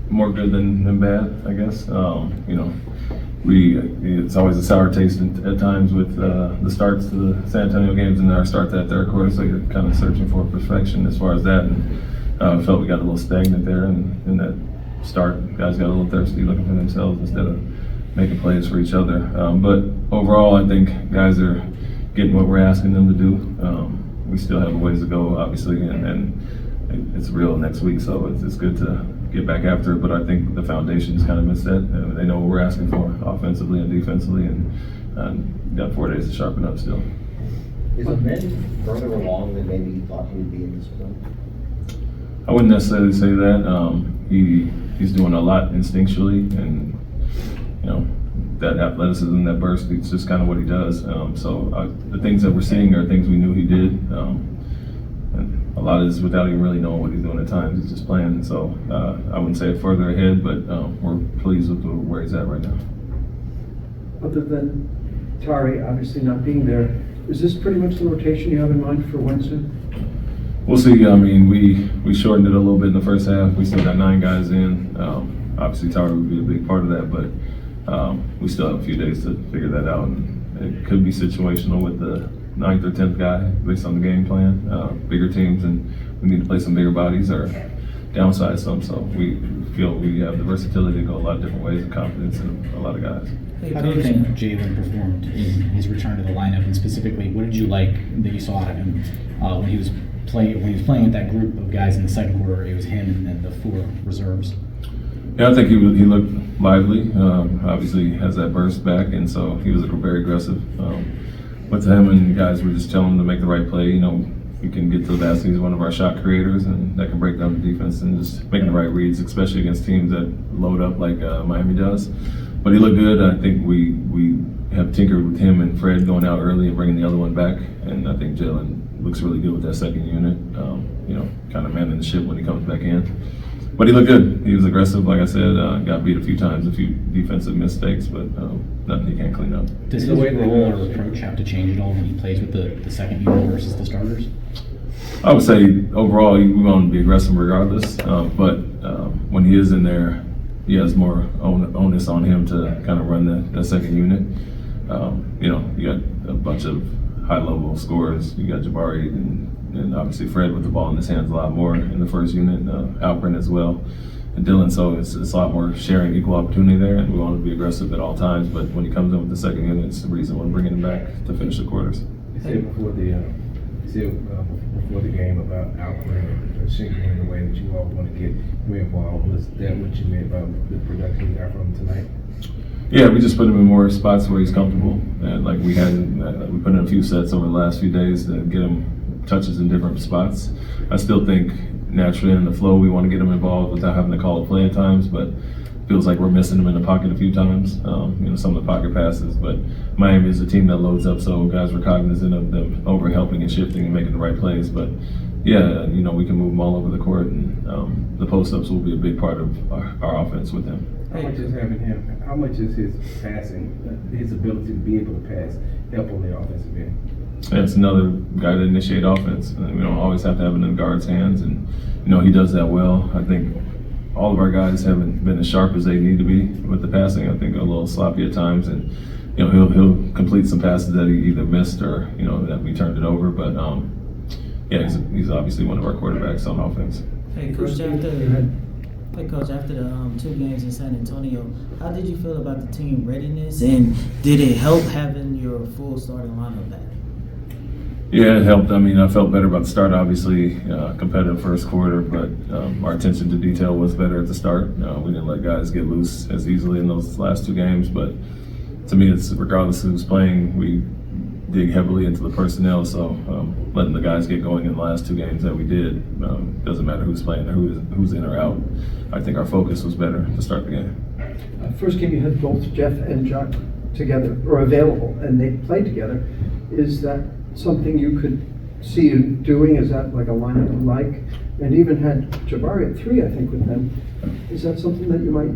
More good than bad, I guess. It's always a sour taste at times with the starts to the San Antonio games and our start to that third quarter, so you're kind of searching for perfection as far as that. And felt we got a little stagnant there in that start. Guys got a little thirsty looking for themselves instead of making plays for each other. But overall, I think guys are getting what we're asking them to do. We still have a ways to go, obviously, and it's real next week, so it's good to get back after it. But I think the foundation's kind of been set. They know what we're asking for offensively and defensively, and got 4 days to sharpen up still. Is it been further along than maybe you thought he would be at this point? I wouldn't necessarily say that. He's doing a lot instinctually, and that athleticism, that burst, it's just kind of what he does. The things that we're seeing are things we knew he did. And a lot is without even really knowing what he's doing at times. He's just playing. So I wouldn't say it further ahead, but we're pleased with where he's at right now. Other than Tari obviously not being there, is this pretty much the rotation you have in mind for Wednesday? We'll see. I mean, we shortened it a little bit in the first half. We still got 9 guys in. Obviously, Tari would be a big part of that, but we still have a few days to figure that out. And it could be situational with the 9th or 10th guy based on the game plan. Bigger teams, and we need to play some bigger bodies or downsize some. So we feel we have the versatility to go a lot of different ways and confidence in a lot of guys. How do you think Jaylen performed in his return to the lineup, and specifically, what did you like that you saw out of him when he was playing with that group of guys in the second quarter? It was him and the 4 reserves. Yeah, I think he looked lively. Obviously, has that burst back, and so he was very aggressive. With him and guys, we just tell him to make the right play. He can get to the basket. He's one of our shot creators, and that can break down the defense and just making the right reads, especially against teams that load up like Miami does. But he looked good. I think we have tinkered with him and Fred going out early and bringing the other one back, and I think Jaylen looks really good with that second unit. Kind of manning the ship when he comes back in. But he looked good. He was aggressive, like I said. Got beat a few times, a few defensive mistakes, but nothing he can't clean up. Does his role or approach have to change at all when he plays with the second unit versus the starters? I would say overall we want to be aggressive regardless, but when he is in there, he has more onus on him to kind of run that second unit. You got a bunch of high-level scorers. You got Jabari and obviously Fred with the ball in his hands a lot more in the first unit, Alprin as well, and Dylan. So it's a lot more sharing, equal opportunity there, and we want to be aggressive at all times. But when he comes in with the second unit, it's the reason we're bringing him back to finish the quarters. You said before the game about Alprin and Shinker in the way that you all want to get him involved. Was that what you meant about the production you got from him tonight? Yeah, we just put him in more spots where he's comfortable, and like we put in a few sets over the last few days to get him touches in different spots. I still think naturally in the flow we want to get him involved without having to call a play at times, but it feels like we're missing him in the pocket a few times. Some of the pocket passes, but Miami is a team that loads up, so guys were cognizant of them over helping and shifting and making the right plays. But yeah, we can move him all over the court, and the post-ups will be a big part of our offense with him. How much is his passing, his ability to be able to pass, help on the offensive end? It's another guy to initiate offense. And we don't always have to have it in the guard's hands, and he does that well. I think all of our guys haven't been as sharp as they need to be with the passing. I think a little sloppy at times, and he'll complete some passes that he either missed or that we turned it over. But he's obviously one of our quarterbacks on offense. Hey, Coach, after the 2 games in San Antonio, how did you feel about the team readiness, and did it help having your full starting lineup back? Yeah, it helped. I mean, I felt better about the start, obviously, competitive first quarter, but our attention to detail was better at the start. We didn't let guys get loose as easily in those last 2 games, but to me, it's regardless of who's playing, we dig heavily into the personnel, so letting the guys get going in the last 2 games that we did, doesn't matter who's playing or who's in or out. I think our focus was better to start the game. First game you had both Jeff and Jacques together, or available, and they played together. Is that something you could see you doing? Is that like a lineup you like? And even had Jabari at 3, I think, with them. Is that something that you might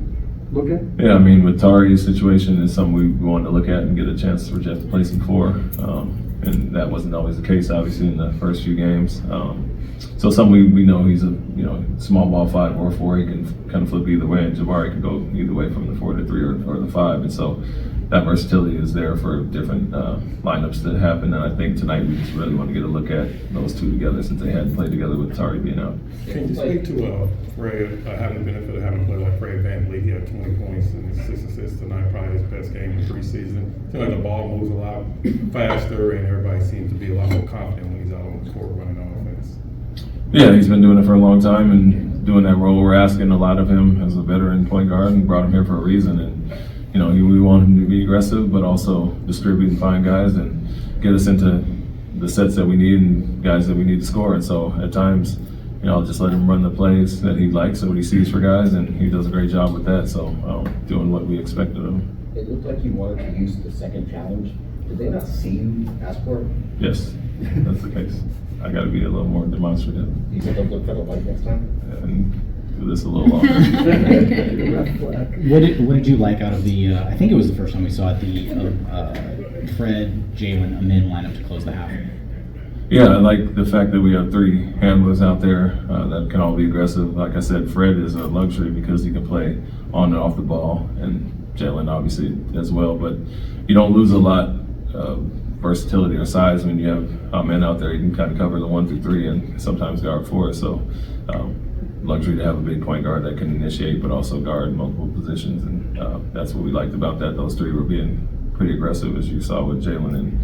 look at? Yeah, I mean, with Tari's situation, is something we wanted to look at and get a chance for Jeff to play some 4. and that wasn't always the case, obviously, in the first few games. So something we know he's a small ball 5 or 4. He can kind of flip either way, and Jabari can go either way from the 4 to 3 or the 5, and so that versatility is there for different lineups that happen. And I think tonight we just really want to get a look at those two together since they hadn't played together with Tari being out. Can you speak to Fred, having the benefit of having a player like Fred VanVleet? He had 20 points and 6 assists tonight, probably his best game in preseason. I feel like the ball moves a lot faster, and everybody seems to be a lot more confident when he's out on the court running offense. Yeah, he's been doing it for a long time and doing that role. We're asking a lot of him as a veteran point guard, and brought him here for a reason. And we want him to be aggressive, but also distribute and find guys and get us into the sets that we need and guys that we need to score. And so at times, I'll just let him run the plays that he likes and what he sees for guys, and he does a great job with that. So doing what we expected of him. It looked like you wanted to use the second challenge. Did they not see you ask for it? Yes, that's the case. I got to be a little more demonstrative You said don't look for the light next time? and do this a little longer. Red flag. What did you like out of the? I think it was the first time we saw it, the Fred, Jaylen, Ime lineup to close the half. Yeah, I like the fact that we have 3 handlers out there that can all be aggressive. Like I said, Fred is a luxury because he can play on and off the ball, and Jaylen obviously as well. But you don't lose a lot of versatility or size when you have men out there. You can kind of cover the 1 through 3 and sometimes guard 4. So luxury to have a big point guard that can initiate but also guard multiple positions, and that's what we liked about that. Those 3 were being pretty aggressive, as you saw with Jaylen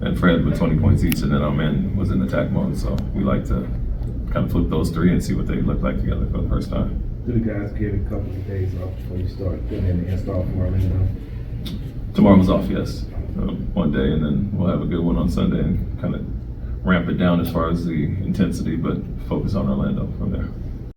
and Fred with 20 points each, and then our man was in attack mode. So we like to kind of flip those 3 and see what they look like together for the first time. Do the guys get a couple of days off before you start putting in the install for Orlando? Tomorrow was off, yes. 1 day, and then we'll have a good one on Sunday and kind of ramp it down as far as the intensity, but focus on Orlando from there.